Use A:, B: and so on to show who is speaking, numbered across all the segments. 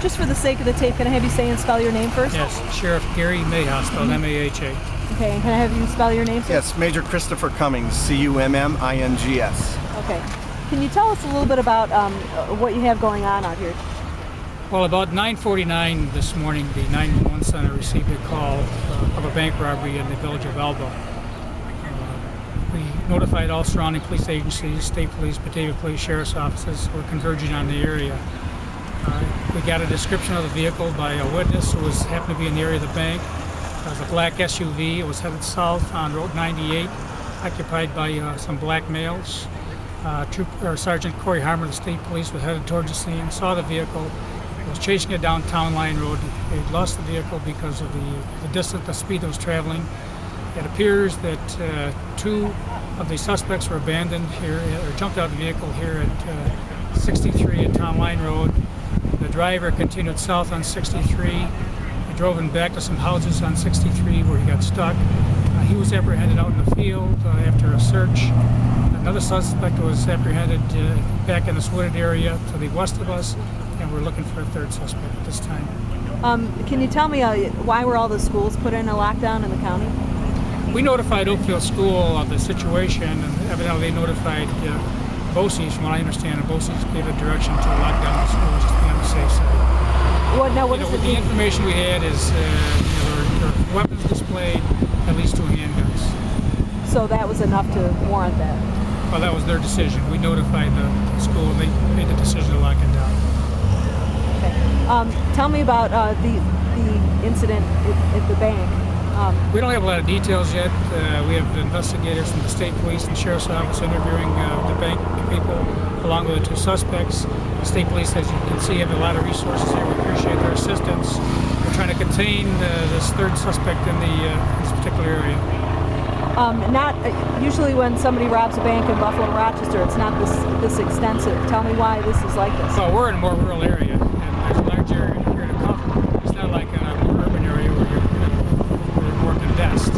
A: Just for the sake of the tape, can I have you say and spell your name first?
B: Yes, Sheriff Gary Mayhaw, spelled M-A-H-A.
A: Okay, and can I have you spell your name, sir?
C: Yes, Major Christopher Cummings, C-U-M-M-I-N-G-S.
A: Okay. Can you tell us a little bit about what you have going on out here?
B: Well, about 9:49 this morning, the 911 center received a call of a bank robbery in the village of Elba. We notified all surrounding police agencies, state police, Batavia police, sheriff's offices were converging on the area. We got a description of the vehicle by a witness who happened to be in the area of the bank. It was a black SUV. It was headed south on Road 98, occupied by some black males. Sergeant Corey Harmer of the state police was headed towards the scene, saw the vehicle, was chasing it down Town Line Road. He lost the vehicle because of the distance, the speed it was traveling. It appears that two of the suspects were abandoned here, or jumped out of the vehicle here at 63 at Town Line Road. The driver continued south on 63. He drove him back to some houses on 63 where he got stuck. He was apprehended out in the field after a search. Another suspect was apprehended back in this wooded area to the west of us, and we're looking for a third suspect at this time.
A: Can you tell me why were all the schools put in a lockdown in the county?
B: We notified Oakfield School of the situation, and evidently they notified BOCES, from what I understand, and BOCES gave a direction to lock down the schools just to be on the safe side.
A: What
B: the information we had is there were weapons displayed, at least 2 handguns.
A: So that was enough to warrant that?
B: Well, that was their decision. We notified the school, and they made the decision to lock it down.
A: Okay. Tell me about the incident at the bank.
B: We don't have a lot of details yet. We have investigators from the state police and sheriff's office interviewing the bank people, along with the 2 suspects. The state police, as you can see, have a lot of resources here. We appreciate their assistance. We're trying to contain this third suspect in this particular area.
A: Not usually when somebody robs a bank in Buffalo, Rochester, it's not this extensive. Tell me why this is like this.
B: Well, we're in a more rural area, and there's a large area here to cover. It's not like a more urban area where you're more condensed.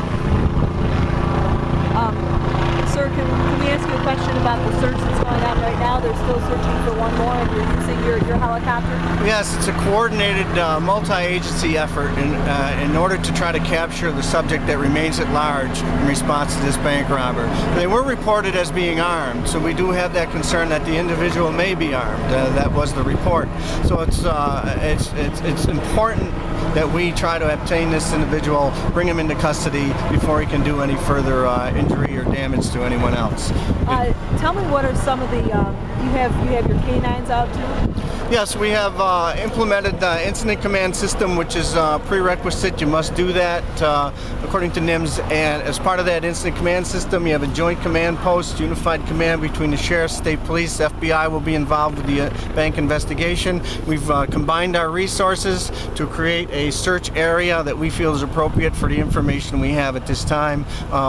A: Sir, can we ask you a question about the search that's going on right now? They're still searching for one more, and you're using your helicopter?
C: Yes, it's a coordinated multi-agency effort in order to try to capture the subject that remains at large in response to this bank robber. They were reported as being armed, so we do have that concern that the individual may be armed. That was the report. So it's important that we try to obtain this individual, bring him into custody before he can do any further injury or damage to anyone else.
A: Tell me what are some of the you have your canines out too?
C: Yes, we have implemented the incident command system, which is a prerequisite. You must do that according to NIMS, and as part of that incident command system, you have a joint command post, unified command between the sheriff, state police, FBI will be involved with the bank investigation. We've combined our resources to create a search area that we feel is appropriate for the information we have at this time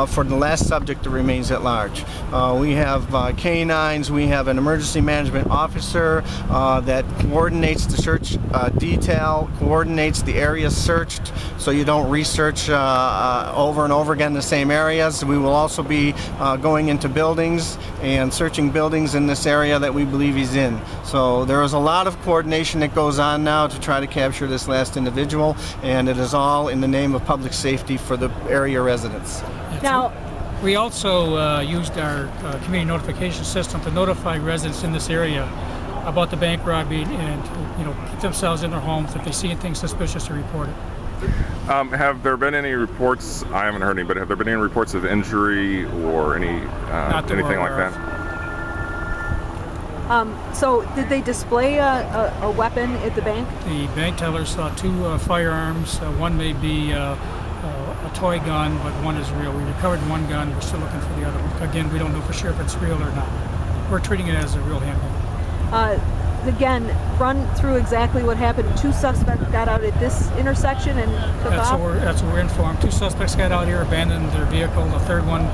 C: for the last subject that remains at large. We have canines, we have an emergency management officer that coordinates the search detail, coordinates the areas searched so you don't research over and over again the same areas. We will also be going into buildings and searching buildings in this area that we believe he's in. So there is a lot of coordination that goes on now to try to capture this last individual, and it is all in the name of public safety for the area residents.
A: Now,
B: we also used our community notification system to notify residents in this area about the bank robbery, and keep themselves in their homes. If they see anything suspicious, to report it.
D: Have there been any reports? I haven't heard any, but have there been any reports of injury or anything like that?
A: So did they display a weapon at the bank?
B: The bank teller saw 2 firearms. One may be a toy gun, but one is real. We recovered one gun. We're still looking for the other one. Again, we don't know for sure if it's real or not. We're treating it as a real handgun.
A: Again, run through exactly what happened. 2 suspects got out at this intersection and took off?
B: That's what we're informed. 2 suspects got out here, abandoned their vehicle. The third one,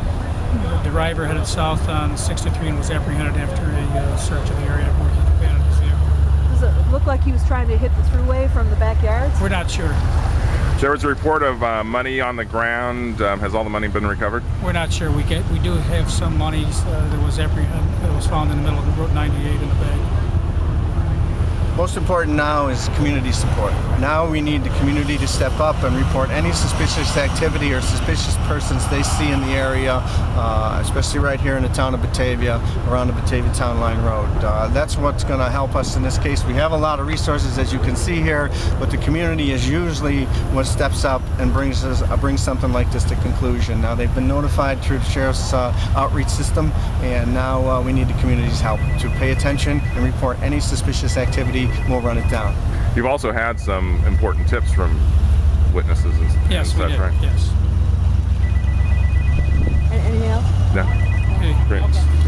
B: the driver, headed south on 63 and was apprehended after a search of the area where he abandoned his vehicle.
A: Does it look like he was trying to hit the thruway from the backyards?
B: We're not sure.
D: There was a report of money on the ground. Has all the money been recovered?
B: We're not sure. We do have some monies that was found in the middle of Road 98 in the bag.
C: Most important now is community support. Now we need the community to step up and report any suspicious activity or suspicious persons they see in the area, especially right here in the town of Batavia, around the Batavia Town Line Road. That's what's going to help us in this case. We have a lot of resources, as you can see here, but the community is usually what steps up and brings something like this to conclusion. Now they've been notified through the sheriff's outreach system, and now we need the community's help to pay attention and report any suspicious activity. We'll run it down.
D: You've also had some important tips from witnesses.
B: Yes, we did.
D: Right?
B: Yes.
A: Anything else?
D: No.
B: Okay.
D: Great.
A: Okay.